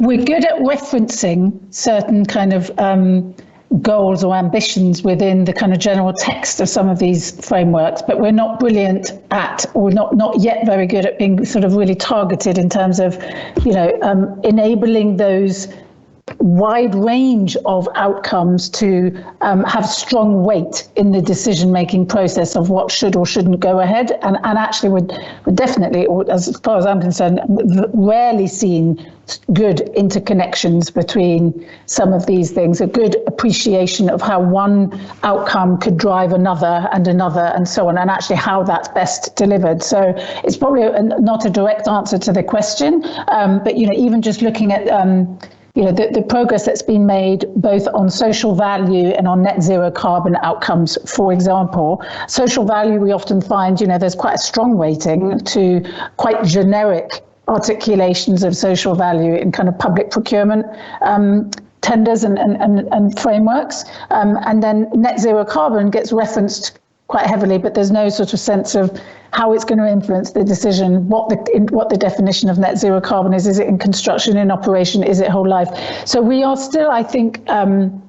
we're good at referencing certain kind of goals or ambitions within the kind of general text of some of these frameworks, but we're not brilliant at, or not yet very good at being sort of really targeted in terms of, enabling those wide range of outcomes to have strong weight in the decision-making process of what should or shouldn't go ahead. And actually would definitely, or as far as I'm concerned, rarely seen good interconnections between some of these things, a good appreciation of how one outcome could drive another and so on, and actually how that's best delivered. So it's probably not a direct answer to the question, but even just looking at the progress that's been made both on social value and on net zero carbon outcomes. For example, social value, we often find, there's quite a strong weighting to quite generic articulations of social value in kind of public procurement tenders and frameworks. And then net zero carbon gets referenced quite heavily, but there's no sort of sense of how it's going to influence the decision, what the definition of net zero carbon is. Is it in construction, in operation? Is it whole life? So we are still, I think, in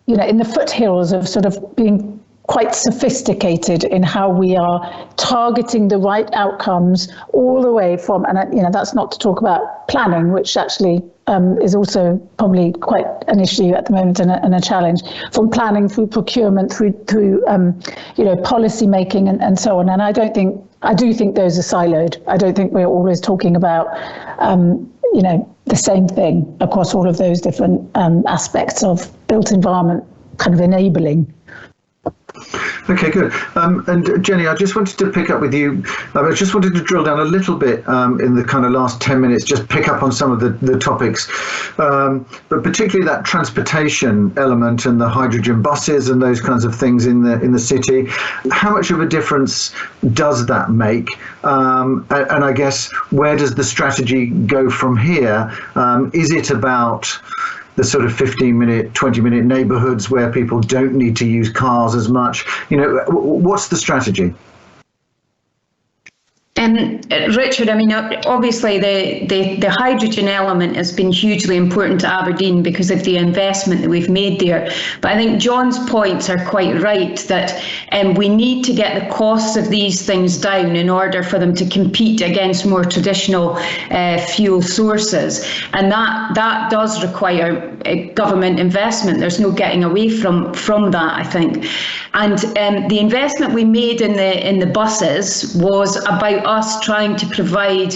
the foothills of sort of being quite sophisticated in how we are targeting the right outcomes all the way from, and that's not to talk about planning, which actually is also probably quite an issue at the moment and a challenge, from planning through procurement through policy making and so on. And I do think those are siloed. I don't think we're always talking about the same thing across all of those different aspects of built environment kind of enabling. Okay, good. And Jenny, I just wanted to pick up with you. I just wanted to drill down a little bit in the kind of last 10 minutes, just pick up on some of the topics, but particularly that transportation element and the hydrogen buses and those kinds of things in the city. How much of a difference does that make? And I guess, where does the strategy go from here? Is it about the sort of 15-minute, 20-minute neighbourhoods where people don't need to use cars as much? What's the strategy? Richard, obviously the hydrogen element has been hugely important to Aberdeen because of the investment that we've made there. But I think John's points are quite right that we need to get the costs of these things down in order for them to compete against more traditional fuel sources. And that does require government investment. There's no getting away from that, I think. And the investment we made in the buses was about us trying to provide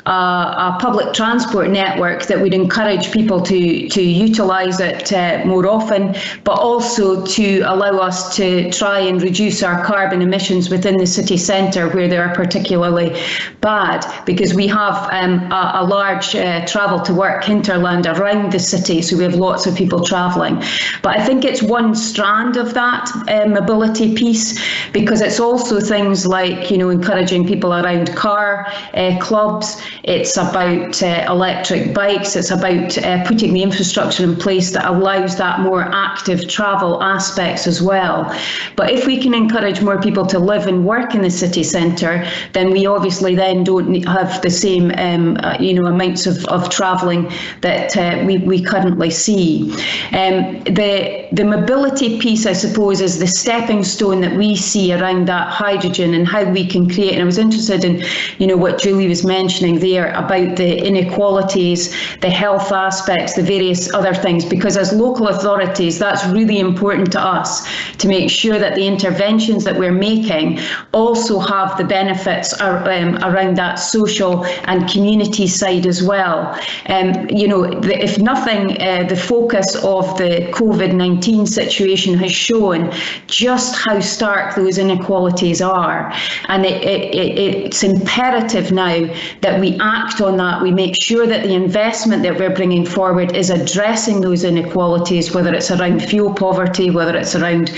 a public transport network that would encourage people to utilise it more often, but also to allow us to try and reduce our carbon emissions within the city centre where they are particularly bad, because we have a large travel to work hinterland around the city, so we have lots of people travelling. But I think it's one strand of that mobility piece, because it's also things like encouraging people around car clubs. It's about electric bikes. It's about putting the infrastructure in place that allows that more active travel aspects as well. But if we can encourage more people to live and work in the city centre, then we obviously then don't have the same amounts of travelling that we currently see. The mobility piece, I suppose, is the stepping stone that we see around that hydrogen and how we can create. And I was interested in what Julie was mentioning there about the inequalities, the health aspects, the various other things, because as local authorities, that's really important to us to make sure that the interventions that we're making also have the benefits around that social and community side as well. If nothing, the focus of the COVID-19 situation has shown just how stark those inequalities are. And it's imperative now that we act on that. We make sure that the investment that we're bringing forward is addressing those inequalities, whether it's around fuel poverty, whether it's around,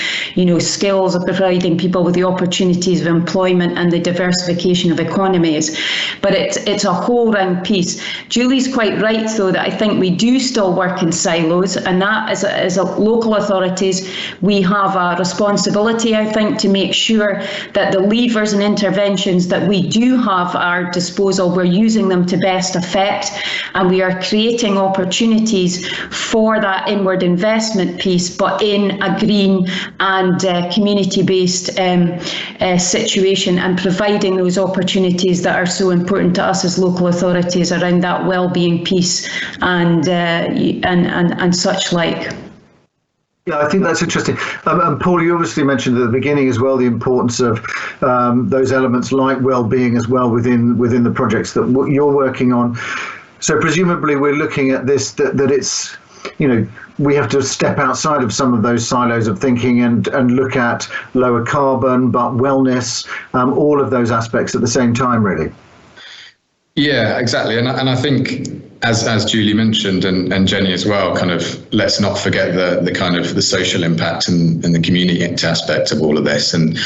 skills of providing people with the opportunities of employment and the diversification of economies. But it's a whole round piece. Julie's quite right, though, that I think we do still work in silos, and that as a local authorities, we have a responsibility, I think, to make sure that the levers and interventions that we do have at our disposal, we're using them to best effect, and we are creating opportunities for that inward investment piece, but in a green and community-based situation, and providing those opportunities that are so important to us as local authorities around that well-being piece and such like. Yeah, I think that's interesting. And Paul, you obviously mentioned at the beginning as well the importance of those elements like well-being as well within the projects that you're working on. So presumably we're looking at this, that it's, we have to step outside of some of those silos of thinking and look at lower carbon, but wellness, all of those aspects at the same time, really. Yeah, exactly. And I think as Julie mentioned, and Jenny as well, kind of let's not forget the kind of the social impact and the community aspect of all of this. And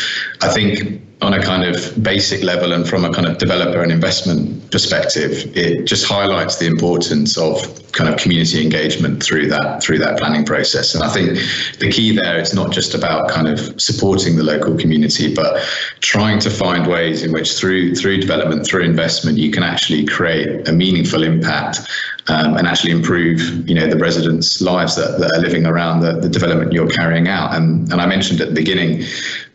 I think on a kind of basic level and from a kind of developer and investment perspective, it just highlights the importance of kind of community engagement through that planning process. And I think the key there, it's not just about kind of supporting the local community, but trying to find ways in which through development, through investment, you can actually create a meaningful impact and actually improve, the residents' lives that are living around the development you're carrying out. And I mentioned at the beginning,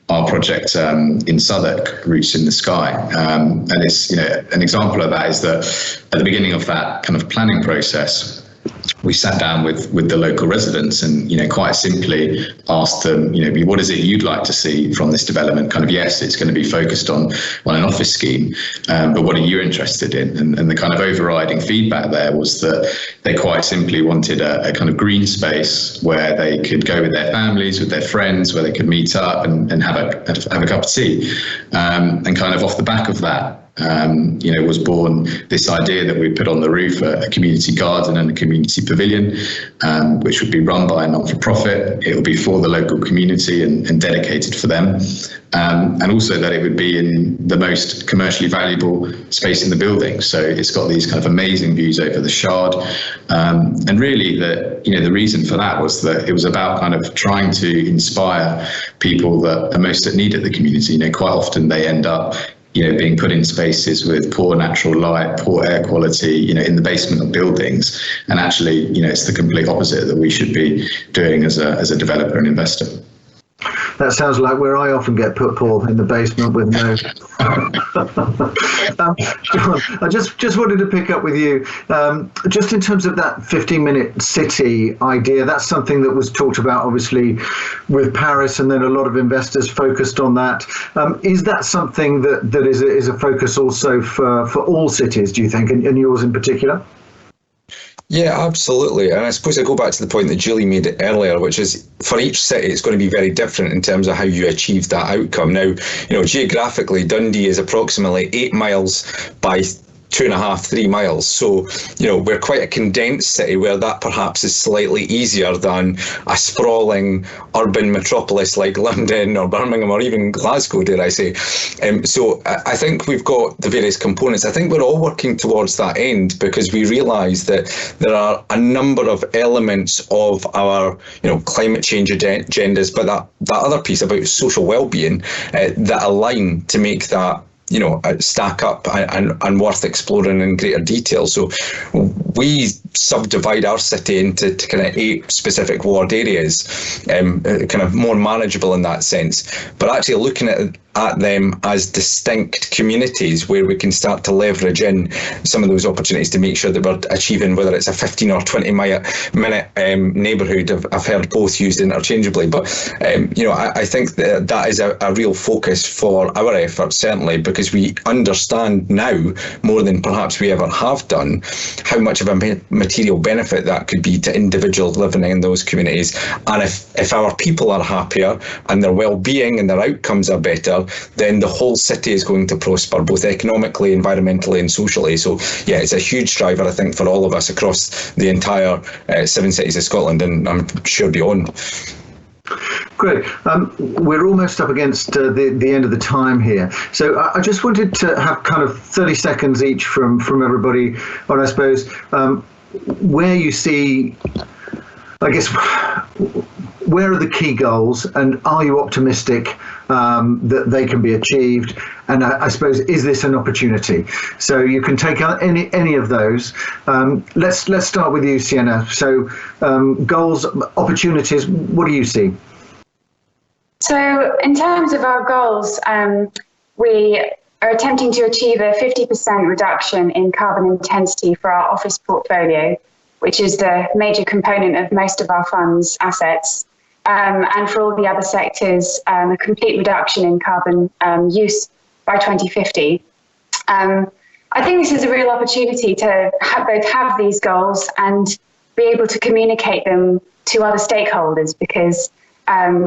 our project in Southwark, Roots in the Sky, and it's an example of that is that at the beginning of that kind of planning process, we sat down with the local residents and quite simply asked them, what is it you'd like to see from this development? Kind of, yes, it's going to be focused on an office scheme, but what are you interested in? And the kind of overriding feedback there was that they quite simply wanted a kind of green space where they could go with their families, with their friends, where they could meet up and have a cup of tea. And kind of off the back of that, was born this idea that we put on the roof a community garden and a community pavilion, which would be run by a not-for-profit. It would be for the local community and dedicated for them. And also that it would be in the most commercially valuable space in the building. So it's got these kind of amazing views over the Shard. And really the reason for that was that it was about kind of trying to inspire people that are most at need at the community. Quite often they end up being put in spaces with poor natural light, poor air quality, in the basement of buildings. And actually, it's the complete opposite that we should be doing as a developer and investor. That sounds like where I often get put, Paul, in the basement with no. John, I just wanted to pick up with you, just in terms of that 15-minute city idea. That's something that was talked about, obviously, with Paris, and then a lot of investors focused on that. Is that something that is a focus also for all cities, do you think, and yours in particular? Yeah, absolutely. And I suppose I go back to the point that Julie made earlier, which is for each city, it's going to be very different in terms of how you achieve that outcome. Now, geographically, Dundee is approximately 8 miles by 2.5, 3 miles. So, we're quite a condensed city where that perhaps is slightly easier than a sprawling urban metropolis like London or Birmingham or even Glasgow, dare I say. So I think we've got the various components. I think we're all working towards that end because we realise that there are a number of elements of our, climate change agendas, but that other piece about social well-being that align to make that stack up and worth exploring in greater detail. So we subdivide our city into kind of 8 specific ward areas, kind of more manageable in that sense, but actually looking at them as distinct communities where we can start to leverage in some of those opportunities to make sure that we're achieving, whether it's a 15 or 20 minute neighbourhood. I've heard both used interchangeably, but I think that is a real focus for our efforts, certainly, because we understand now more than perhaps we ever have done how much of a material benefit that could be to individuals living in those communities. And if our people are happier and their well-being and their outcomes are better, then the whole city is going to prosper, both economically, environmentally and socially. So yeah, it's a huge driver, I think, for all of us across the entire 7 cities of Scotland, and I'm sure beyond. Great. We're almost up against the end of the time here. So I just wanted to have kind of 30 seconds each from everybody on, I suppose, where you see, I guess, where are the key goals, and are you optimistic that they can be achieved? And I suppose, is this an opportunity? So you can take any of those. Let's start with you, Siena. So goals, opportunities, what do you see? So in terms of our goals, we are attempting to achieve a 50% reduction in carbon intensity for our office portfolio, which is the major component of most of our fund's assets. And for all the other sectors, a complete reduction in carbon use by 2050. I think this is a real opportunity to both have these goals and be able to communicate them to other stakeholders, because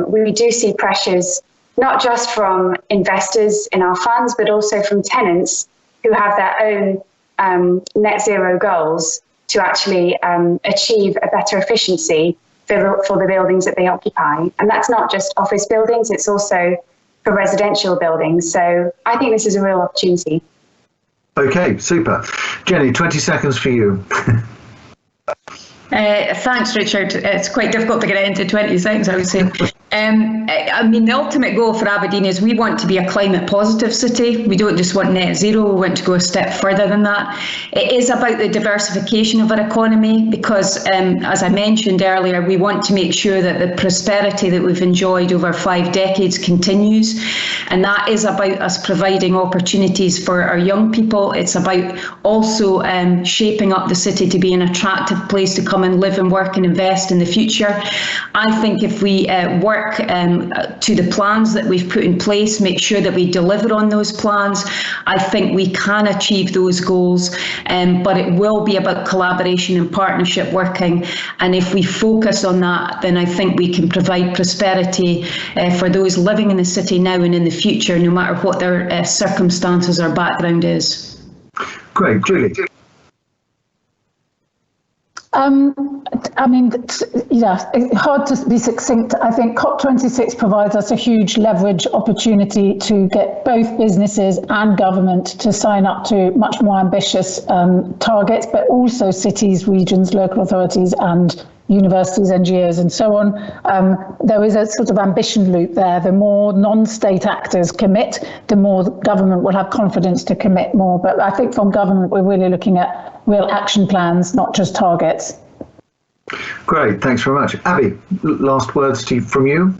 we do see pressures not just from investors in our funds, but also from tenants who have their own net zero goals. to actually achieve a better efficiency for the buildings that they occupy. And that's not just office buildings, it's also for residential buildings. So I think this is a real opportunity. Okay, super. Jenny, 20 seconds for you. Thanks, Richard. It's quite difficult to get it into 20 seconds, I would say. I mean, the ultimate goal for Aberdeen is we want to be a climate positive city. We don't just want net zero, we want to go a step further than that. It is about the diversification of our economy because, as I mentioned earlier, we want to make sure that the prosperity that we've enjoyed over 5 decades continues. And that is about us providing opportunities for our young people. It's about also shaping up the city to be an attractive place to come and live and work and invest in the future. I think if we work to the plans that we've put in place, make sure that we deliver on those plans, I think we can achieve those goals, but it will be about collaboration and partnership working. And if we focus on that, then I think we can provide prosperity for those living in the city now and in the future, no matter what their circumstances or background is. Great, Julie. I mean, yeah, hard to be succinct. I think COP26 provides us a huge leverage opportunity to get both businesses and government to sign up to much more ambitious targets, but also cities, regions, local authorities and universities, NGOs and so on. There is a sort of ambition loop there. The more non-state actors commit, the more the government will have confidence to commit more. But I think from government, we're really looking at real action plans, not just targets. Great, thanks very much. Abby, last words from you.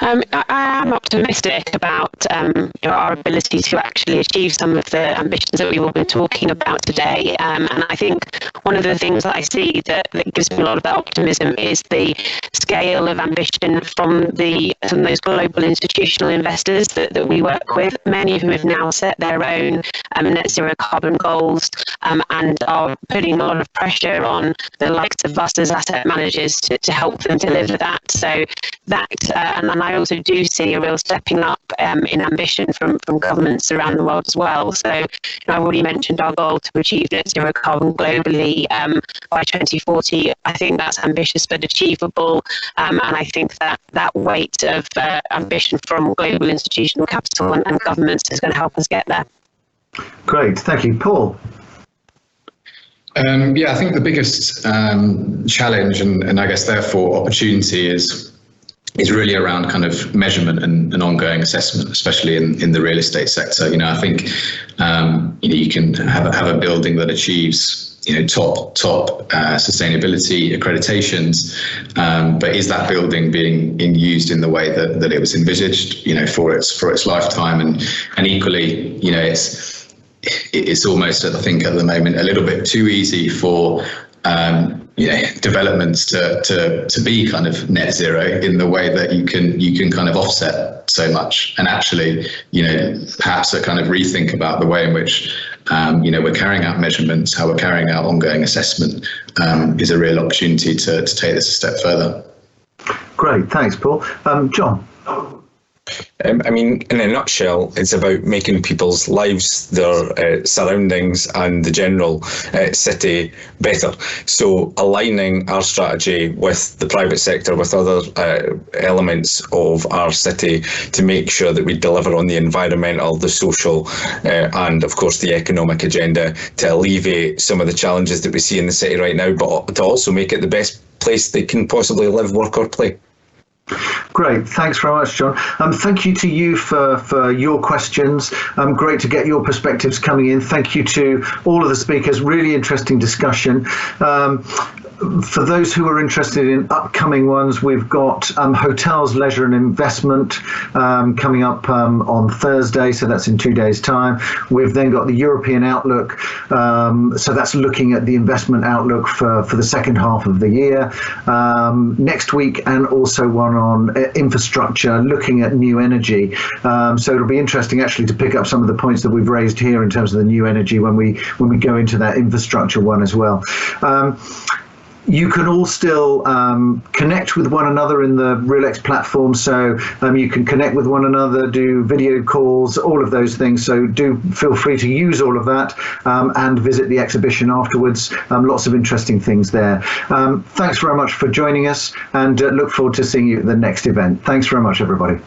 I am optimistic about our ability to actually achieve some of the ambitions that we've all been talking about today. And I think one of the things that I see that gives me a lot of that optimism is the scale of ambition from those global institutional investors that we work with. Many of whom have now set their own net zero carbon goals and are putting a lot of pressure on the likes of us as asset managers to help them deliver that. So that and I also do see a real stepping up in ambition from governments around the world as well. So I've already mentioned our goal to achieve net zero carbon globally by 2040. I think that's ambitious but achievable, and I think that weight of ambition from global institutional capital and governments is going to help us get there. Great, thank you. Paul? Yeah, I think the biggest challenge and I guess therefore opportunity is really around kind of measurement and ongoing assessment, especially in the real estate sector. I think you can have a building that achieves top sustainability accreditations, but is that building being used in the way that it was envisaged for its lifetime? And equally, it's almost, I think, at the moment a little bit too easy for developments to be kind of net zero in the way that you can kind of offset so much, and actually perhaps a kind of rethink about the way in which we're carrying out measurements, how we're carrying out ongoing assessment is a real opportunity to take this a step further. Great, thanks, Paul. John? I mean, in a nutshell, it's about making people's lives, their surroundings and the general city better. So aligning our strategy with the private sector, with other elements of our city to make sure that we deliver on the environmental, the social and of course the economic agenda to alleviate some of the challenges that we see in the city right now, but to also make it the best place they can possibly live, work or play. Great, thanks very much, John. Thank you to you for your questions. Great to get your perspectives coming in. Thank you to all of the speakers. Really interesting discussion. For those who are interested in upcoming ones, we've got hotels, leisure and investment coming up on Thursday, so that's in 2 days' time. We've then got the European Outlook, so that's looking at the investment outlook for the second half of the year next week, and also one on infrastructure, looking at new energy. So it'll be interesting actually to pick up some of the points that we've raised here in terms of the new energy when we go into that infrastructure one as well. You can all still connect with one another in the RealX platform. So you can connect with one another, do video calls, all of those things. So do feel free to use all of that and visit the exhibition afterwards. Lots of interesting things there. Thanks very much for joining us, and look forward to seeing you at the next event. Thanks very much, everybody.